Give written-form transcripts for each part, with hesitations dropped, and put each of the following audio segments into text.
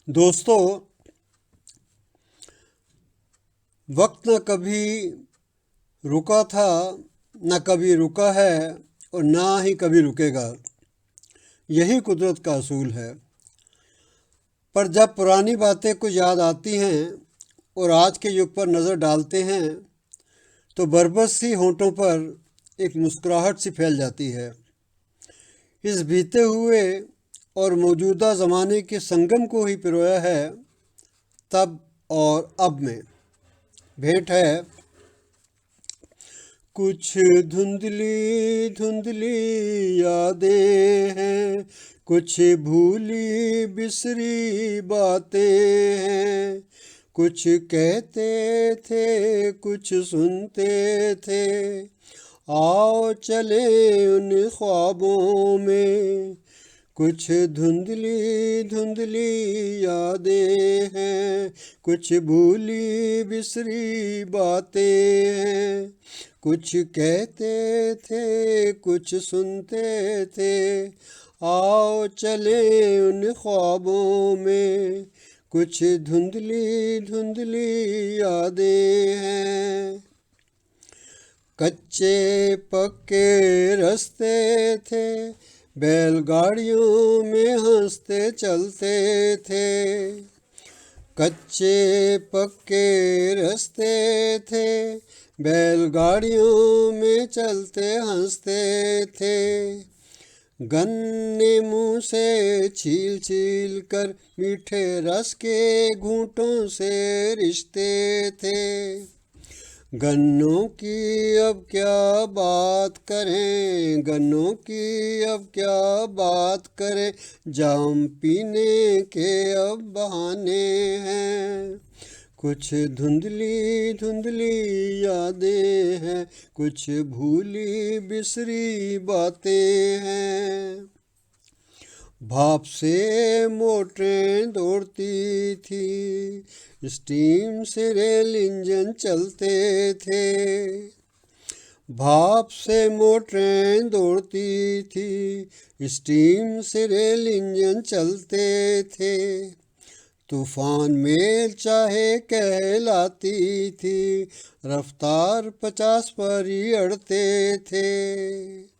दोस्तों, वक्त न कभी रुका था, न कभी रुका है और ना ही कभी रुकेगा। यही कुदरत का असूल है। पर जब पुरानी बातें कुछ याद आती हैं और आज के युग पर नज़र डालते हैं तो बरबस सी होंठों पर एक मुस्कुराहट सी फैल जाती है। इस बीते हुए और मौजूदा ज़माने के संगम को ही पिरोया है तब और अब में। भेंट है कुछ धुंधली धुंधली यादें हैं, कुछ भूली बिसरी बातें हैं। कुछ कहते थे कुछ सुनते थे, आओ चले उन ख्वाबों में। कुछ धुंधली धुंधली यादें हैं, कुछ भूली बिसरी बातें हैं। कुछ कहते थे कुछ सुनते थे, आओ चले उन ख्वाबों में। कुछ धुंधली धुंधली यादें हैं। कच्चे पक्के रास्ते थे, बैलगाड़ियों में हंसते चलते थे। कच्चे पक्के रास्ते थे, बैलगाड़ियों में चलते हंसते थे। गन्ने मुँह से छील छील कर मीठे रस के घूंटों से रिश्ते थे। गन्नों की अब क्या बात करें, गन्नों की अब क्या बात करें, जाम पीने के अब बहाने हैं। कुछ धुंधली धुंधली यादें हैं, कुछ भूली बिसरी बातें हैं। भाप से मोटरें दौड़ती थी, स्टीम से रेल इंजन चलते थे। भाप से मोटरें दौड़ती थी, स्टीम से रेल इंजन चलते थे। तूफान में चाहे कहलाती थी, रफ्तार 50 पर ही अड़ते थे।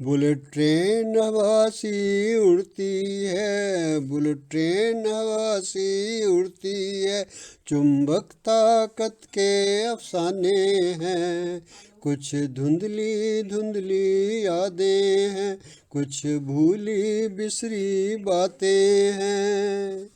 बुलेट ट्रेन हवा सी उड़ती है, बुलेट ट्रेन हवा सी उड़ती है। चुंबक ताकत के अफसाने हैं, कुछ धुंधली धुंधली यादें हैं, कुछ भूली बिसरी बातें हैं।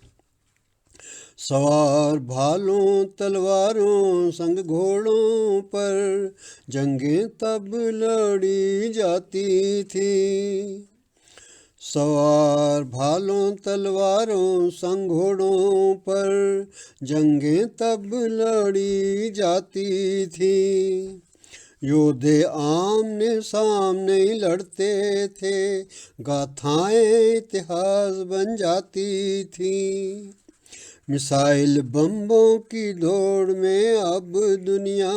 सवार भालों तलवारों संग घोड़ों पर जंगें तब लड़ी जाती थी। सवार भालों तलवारों संग घोड़ों पर जंगें तब लड़ी जाती थी। योद्धे आमने सामने लड़ते थे, गाथाएं इतिहास बन जाती थी। मिसाइल बम्बों की दौड़ में अब दुनिया,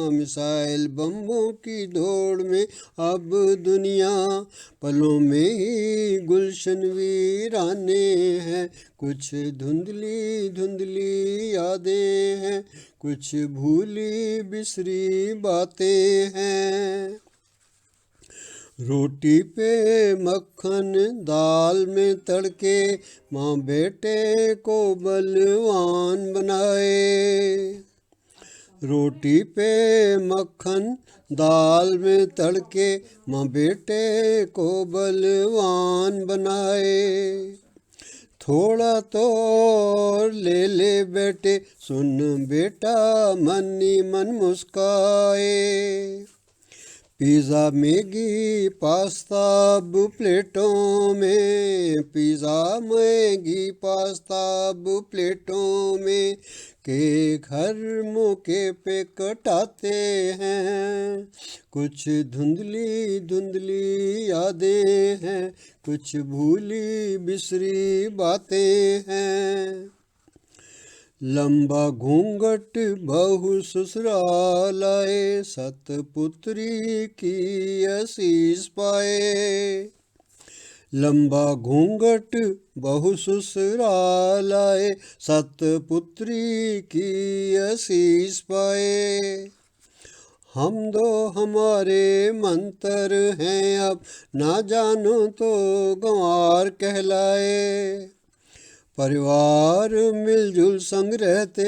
मिसाइल बम्बों की दौड़ में अब दुनिया। पलों में ही गुलशन वीराने हैं, कुछ धुंधली धुंधली यादें हैं, कुछ भूली बिसरी बातें हैं। रोटी पे मक्खन दाल में तड़के, माँ बेटे को बलवान बनाए। रोटी पे मक्खन दाल में तड़के, माँ बेटे को बलवान बनाए। थोड़ा तो और ले ले बेटे, सुन बेटा मन ही मन मुस्काए। पिज़्ज़ा मैगी पास्ता अब प्लेटों में, पिज़्ज़ा मैगी पास्ता अब प्लेटों में। केक हर मौके पे कटाते हैं, कुछ धुंधली धुंधली यादें हैं, कुछ भूली बिसरी बातें हैं। लंबा घूंघट बहू ससुराल आए, सतपुत्री की आशीष पाए। लंबा घूंघट बहु ससुरालाए, सतपुत्री की आशीष पाए। हम दो हमारे मंत्र हैं अब, ना जानो तो गंवार कहलाए। परिवार मिलजुल संग रहते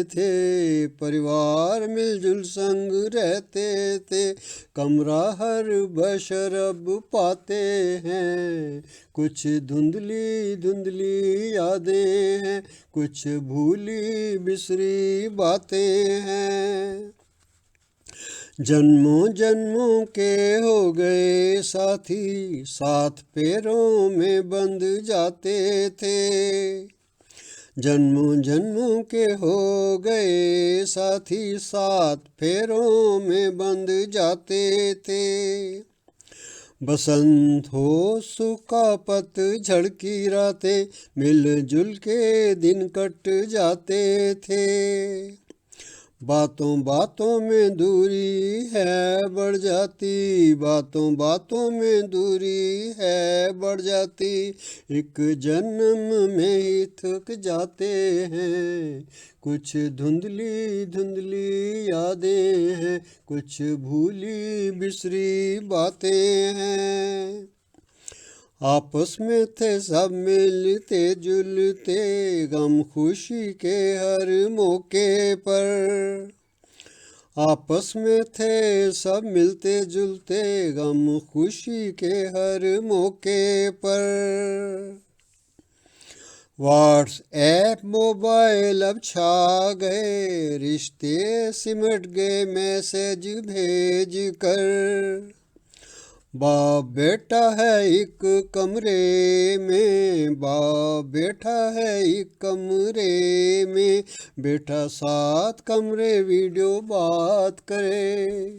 थे, परिवार मिलजुल संग रहते थे, कमरा हर बशर अब पाते हैं। कुछ धुंधली धुंधली यादें हैं, कुछ भूली बिसरी बातें हैं। जन्मों जन्मों के हो गए साथी, साथ पैरों में बंध जाते थे। जन्मों जन्मों के हो गए साथी, साथ पैरों में बंध जाते थे। बसंत हो सूखा पतझड़ की रातें, मिलजुल के दिन कट जाते थे। बातों बातों में दूरी है बढ़ जाती, बातों बातों में दूरी है बढ़ जाती, एक जन्म में ही थक जाते हैं। कुछ धुंधली धुंधली यादें हैं, कुछ भूली बिसरी बातें हैं। आपस में थे सब मिलते जुलते, गम खुशी के हर मौके पर। आपस में थे सब मिलते जुलते, गम खुशी के हर मौके पर। व्हाट्सएप मोबाइल अब छा गए, रिश्ते सिमट गए मैसेज भेज कर। बाप बेटा है एक कमरे में, बाप बेटा है एक कमरे में, बेटा साथ कमरे वीडियो बात करे।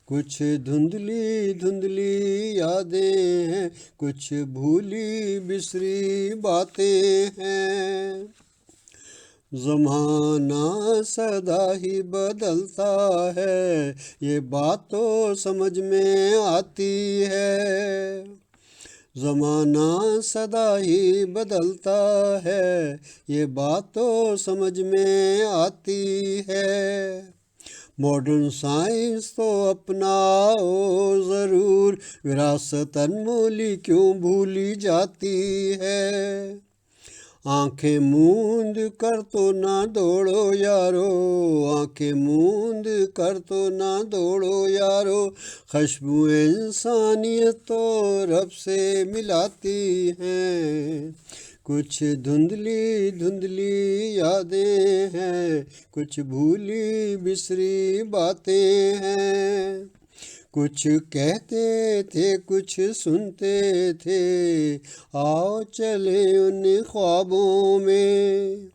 कुछ धुंधली धुंधली यादें हैं, कुछ भूली बिसरी बातें हैं। ज़माना सदा ही बदलता है, ये बात तो समझ में आती है। ज़माना सदा ही बदलता है, ये बात तो समझ में आती है। मॉडर्न साइंस तो अपनाओ ज़रूर, विरासत अनमोली क्यों भूली जाती है। आंखें मूंद कर तो ना दौड़ो यारो, आंखें मूंद कर तो ना दौड़ो यारो, खुशबू इंसानियत तो रब से मिलाती हैं। कुछ धुंधली धुंधली यादें हैं, कुछ भूली बिसरी बातें हैं। कुछ कहते थे कुछ सुनते थे, आओ चले उन ख्वाबों में।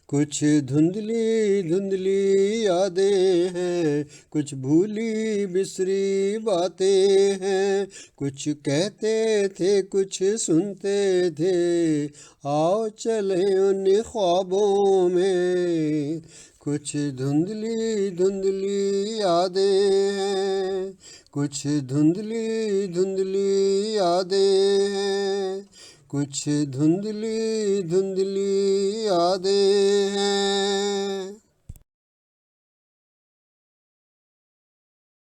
कुछ धुंधली धुंधली यादें हैं, कुछ भूली बिसरी बातें हैं। कुछ कहते थे कुछ सुनते थे, आओ चले उन ख्वाबों में। कुछ धुंधली धुंधली यादें हैं, कुछ धुंधली धुंधली यादें हैं, कुछ धुंधली धुंधली यादें हैं।